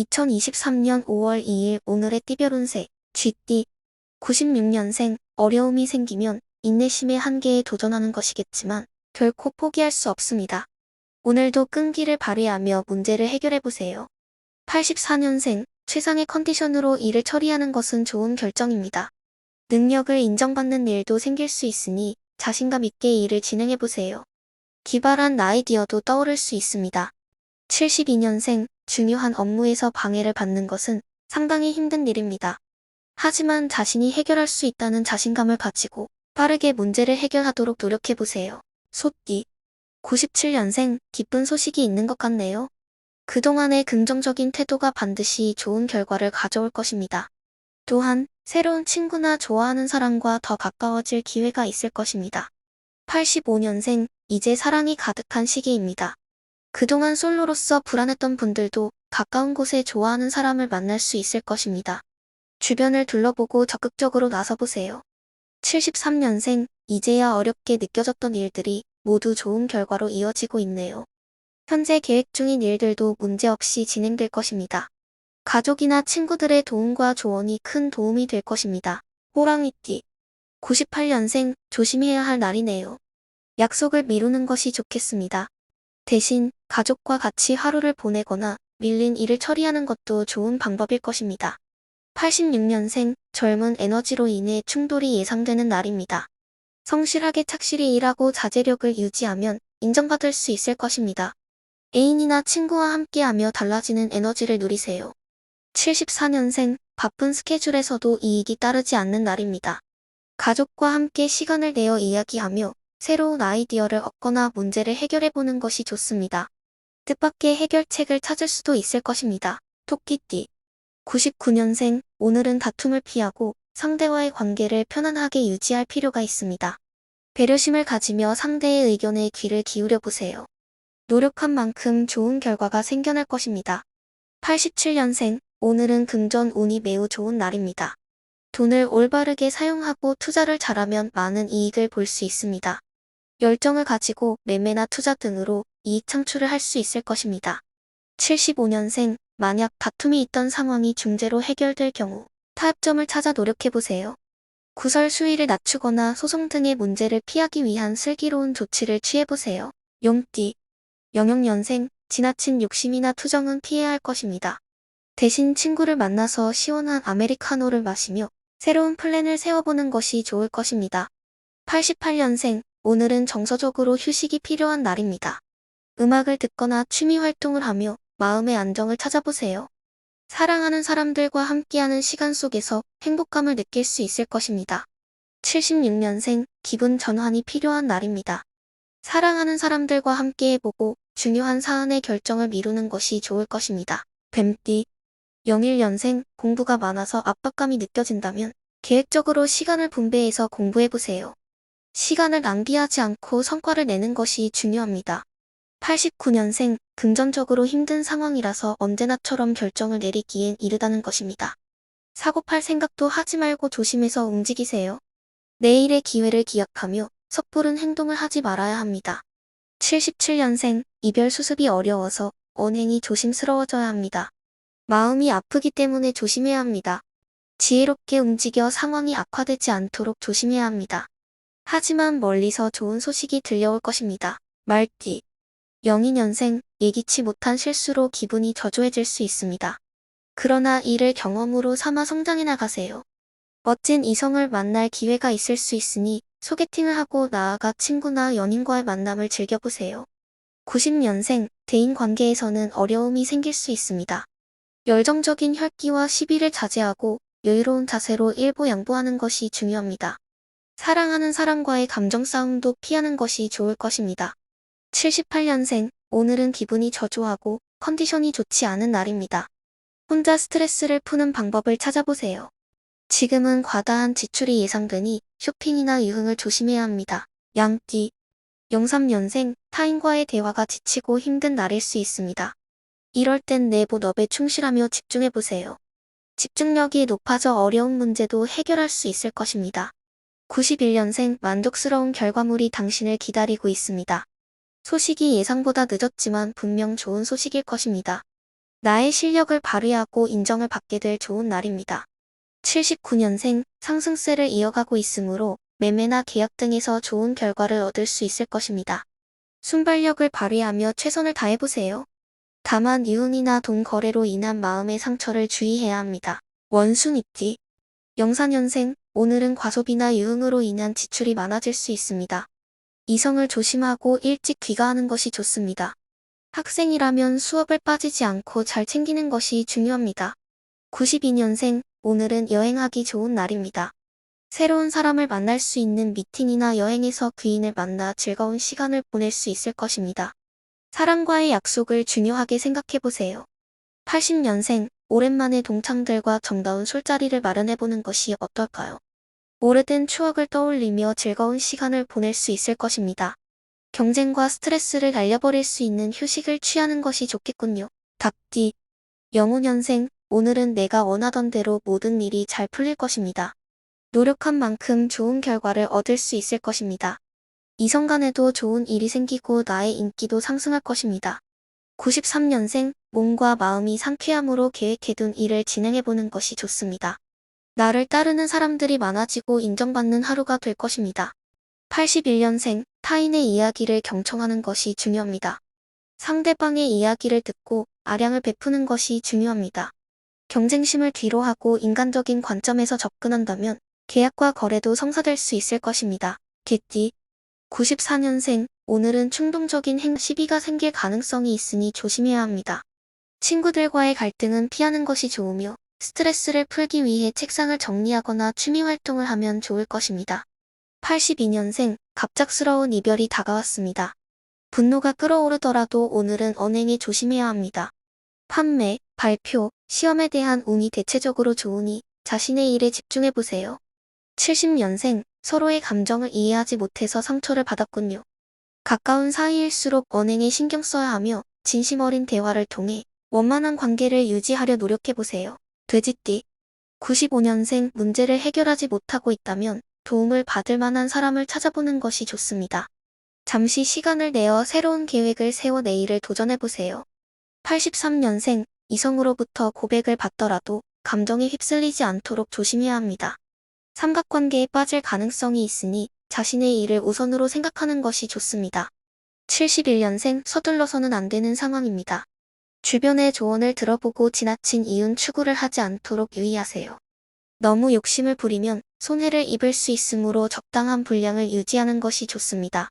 2023년 5월 2일 오늘의 띠별 운세 쥐띠 96년생 어려움이 생기면 인내심의 한계에 도전하는 것이겠지만 결코 포기할 수 없습니다. 오늘도 끈기를 발휘하며 문제를 해결해보세요. 84년생 최상의 컨디션으로 일을 처리하는 것은 좋은 결정입니다. 능력을 인정받는 일도 생길 수 있으니 자신감 있게 일을 진행해보세요. 기발한 아이디어도 떠오를 수 있습니다. 72년생 중요한 업무에서 방해를 받는 것은 상당히 힘든 일입니다. 하지만 자신이 해결할 수 있다는 자신감을 가지고 빠르게 문제를 해결하도록 노력해보세요. 소띠 97년생 기쁜 소식이 있는 것 같네요. 그동안의 긍정적인 태도가 반드시 좋은 결과를 가져올 것입니다. 또한 새로운 친구나 좋아하는 사람과 더 가까워질 기회가 있을 것입니다. 85년생 이제 사랑이 가득한 시기입니다. 그동안 솔로로서 불안했던 분들도 가까운 곳에 좋아하는 사람을 만날 수 있을 것입니다. 주변을 둘러보고 적극적으로 나서보세요. 73년생 이제야 어렵게 느껴졌던 일들이 모두 좋은 결과로 이어지고 있네요. 현재 계획 중인 일들도 문제없이 진행될 것입니다. 가족이나 친구들의 도움과 조언이 큰 도움이 될 것입니다. 호랑이띠 98년생 조심해야 할 날이네요. 약속을 미루는 것이 좋겠습니다. 대신 가족과 같이 하루를 보내거나 밀린 일을 처리하는 것도 좋은 방법일 것입니다. 86년생 젊은 에너지로 인해 충돌이 예상되는 날입니다. 성실하게 착실히 일하고 자제력을 유지하면 인정받을 수 있을 것입니다. 애인이나 친구와 함께하며 달라지는 에너지를 누리세요. 74년생 바쁜 스케줄에서도 이익이 따르지 않는 날입니다. 가족과 함께 시간을 내어 이야기하며 새로운 아이디어를 얻거나 문제를 해결해보는 것이 좋습니다. 뜻밖의 해결책을 찾을 수도 있을 것입니다. 토끼띠 99년생 오늘은 다툼을 피하고 상대와의 관계를 편안하게 유지할 필요가 있습니다. 배려심을 가지며 상대의 의견에 귀를 기울여 보세요. 노력한 만큼 좋은 결과가 생겨날 것입니다. 87년생 오늘은 금전 운이 매우 좋은 날입니다. 돈을 올바르게 사용하고 투자를 잘하면 많은 이익을 볼 수 있습니다. 열정을 가지고 매매나 투자 등으로 이익 창출을 할 수 있을 것입니다. 75년생 만약 다툼이 있던 상황이 중재로 해결될 경우 타협점을 찾아 노력해보세요. 구설 수위를 낮추거나 소송 등의 문제를 피하기 위한 슬기로운 조치를 취해보세요. 용띠 00년생 지나친 욕심이나 투정은 피해야 할 것입니다. 대신 친구를 만나서 시원한 아메리카노를 마시며 새로운 플랜을 세워보는 것이 좋을 것입니다. 88년생 오늘은 정서적으로 휴식이 필요한 날입니다. 음악을 듣거나 취미 활동을 하며 마음의 안정을 찾아보세요. 사랑하는 사람들과 함께하는 시간 속에서 행복감을 느낄 수 있을 것입니다. 76년생 기분 전환이 필요한 날입니다. 사랑하는 사람들과 함께해보고 중요한 사안의 결정을 미루는 것이 좋을 것입니다. 뱀띠 01년생 공부가 많아서 압박감이 느껴진다면 계획적으로 시간을 분배해서 공부해보세요. 시간을 낭비하지 않고 성과를 내는 것이 중요합니다. 89년생 금전적으로 힘든 상황이라서 언제나처럼 결정을 내리기엔 이르다는 것입니다. 사고팔 생각도 하지 말고 조심해서 움직이세요. 내일의 기회를 기약하며 섣부른 행동을 하지 말아야 합니다. 77년생 이별 수습이 어려워서 언행이 조심스러워져야 합니다. 마음이 아프기 때문에 조심해야 합니다. 지혜롭게 움직여 상황이 악화되지 않도록 조심해야 합니다. 하지만 멀리서 좋은 소식이 들려올 것입니다. 말띠 02년생 예기치 못한 실수로 기분이 저조해질 수 있습니다. 그러나 이를 경험으로 삼아 성장해 나가세요. 멋진 이성을 만날 기회가 있을 수 있으니 소개팅을 하고 나아가 친구나 연인과의 만남을 즐겨보세요. 90년생 대인관계에서는 어려움이 생길 수 있습니다. 열정적인 혈기와 시비를 자제하고 여유로운 자세로 일보양보하는 것이 중요합니다. 사랑하는 사람과의 감정 싸움도 피하는 것이 좋을 것입니다. 78년생 오늘은 기분이 저조하고 컨디션이 좋지 않은 날입니다. 혼자 스트레스를 푸는 방법을 찾아보세요. 지금은 과다한 지출이 예상되니 쇼핑이나 유흥을 조심해야 합니다. 양띠 03년생 타인과의 대화가 지치고 힘든 날일 수 있습니다. 이럴 땐 내 본업에 충실하며 집중해보세요. 집중력이 높아져 어려운 문제도 해결할 수 있을 것입니다. 91년생 만족스러운 결과물이 당신을 기다리고 있습니다. 소식이 예상보다 늦었지만 분명 좋은 소식일 것입니다. 나의 실력을 발휘하고 인정을 받게 될 좋은 날입니다. 79년생 상승세를 이어가고 있으므로 매매나 계약 등에서 좋은 결과를 얻을 수 있을 것입니다. 순발력을 발휘하며 최선을 다해보세요. 다만 유흥이나 돈 거래로 인한 마음의 상처를 주의해야 합니다. 원순입기. 영사년생, 오늘은 과소비나 유흥으로 인한 지출이 많아질 수 있습니다. 이성을 조심하고 일찍 귀가하는 것이 좋습니다. 학생이라면 수업을 빠지지 않고 잘 챙기는 것이 중요합니다. 92년생, 오늘은 여행하기 좋은 날입니다. 새로운 사람을 만날 수 있는 미팅이나 여행에서 귀인을 만나 즐거운 시간을 보낼 수 있을 것입니다. 사람과의 약속을 중요하게 생각해보세요. 80년생, 오랜만에 동창들과 정다운 술자리를 마련해보는 것이 어떨까요? 오래된 추억을 떠올리며 즐거운 시간을 보낼 수 있을 것입니다. 경쟁과 스트레스를 날려버릴 수 있는 휴식을 취하는 것이 좋겠군요. 답디. 영우년생, 오늘은 내가 원하던 대로 모든 일이 잘 풀릴 것입니다. 노력한 만큼 좋은 결과를 얻을 수 있을 것입니다. 이성 간에도 좋은 일이 생기고 나의 인기도 상승할 것입니다. 93년생, 몸과 마음이 상쾌함으로 계획해둔 일을 진행해보는 것이 좋습니다. 나를 따르는 사람들이 많아지고 인정받는 하루가 될 것입니다. 81년생, 타인의 이야기를 경청하는 것이 중요합니다. 상대방의 이야기를 듣고 아량을 베푸는 것이 중요합니다. 경쟁심을 뒤로하고 인간적인 관점에서 접근한다면 계약과 거래도 성사될 수 있을 것입니다. 개띠. 94년생, 오늘은 충동적인 시비가 생길 가능성이 있으니 조심해야 합니다. 친구들과의 갈등은 피하는 것이 좋으며 스트레스를 풀기 위해 책상을 정리하거나 취미 활동을 하면 좋을 것입니다. 82년생, 갑작스러운 이별이 다가왔습니다. 분노가 끓어오르더라도 오늘은 언행에 조심해야 합니다. 판매, 발표, 시험에 대한 운이 대체적으로 좋으니 자신의 일에 집중해보세요. 70년생, 서로의 감정을 이해하지 못해서 상처를 받았군요. 가까운 사이일수록 언행에 신경 써야 하며 진심 어린 대화를 통해 원만한 관계를 유지하려 노력해보세요. 돼지띠. 95년생, 문제를 해결하지 못하고 있다면 도움을 받을 만한 사람을 찾아보는 것이 좋습니다. 잠시 시간을 내어 새로운 계획을 세워 내일을 도전해보세요. 83년생, 이성으로부터 고백을 받더라도 감정에 휩쓸리지 않도록 조심해야 합니다. 삼각관계에 빠질 가능성이 있으니 자신의 일을 우선으로 생각하는 것이 좋습니다. 71년생, 서둘러서는 안 되는 상황입니다. 주변의 조언을 들어보고 지나친 이윤 추구를 하지 않도록 유의하세요. 너무 욕심을 부리면 손해를 입을 수 있으므로 적당한 분량을 유지하는 것이 좋습니다.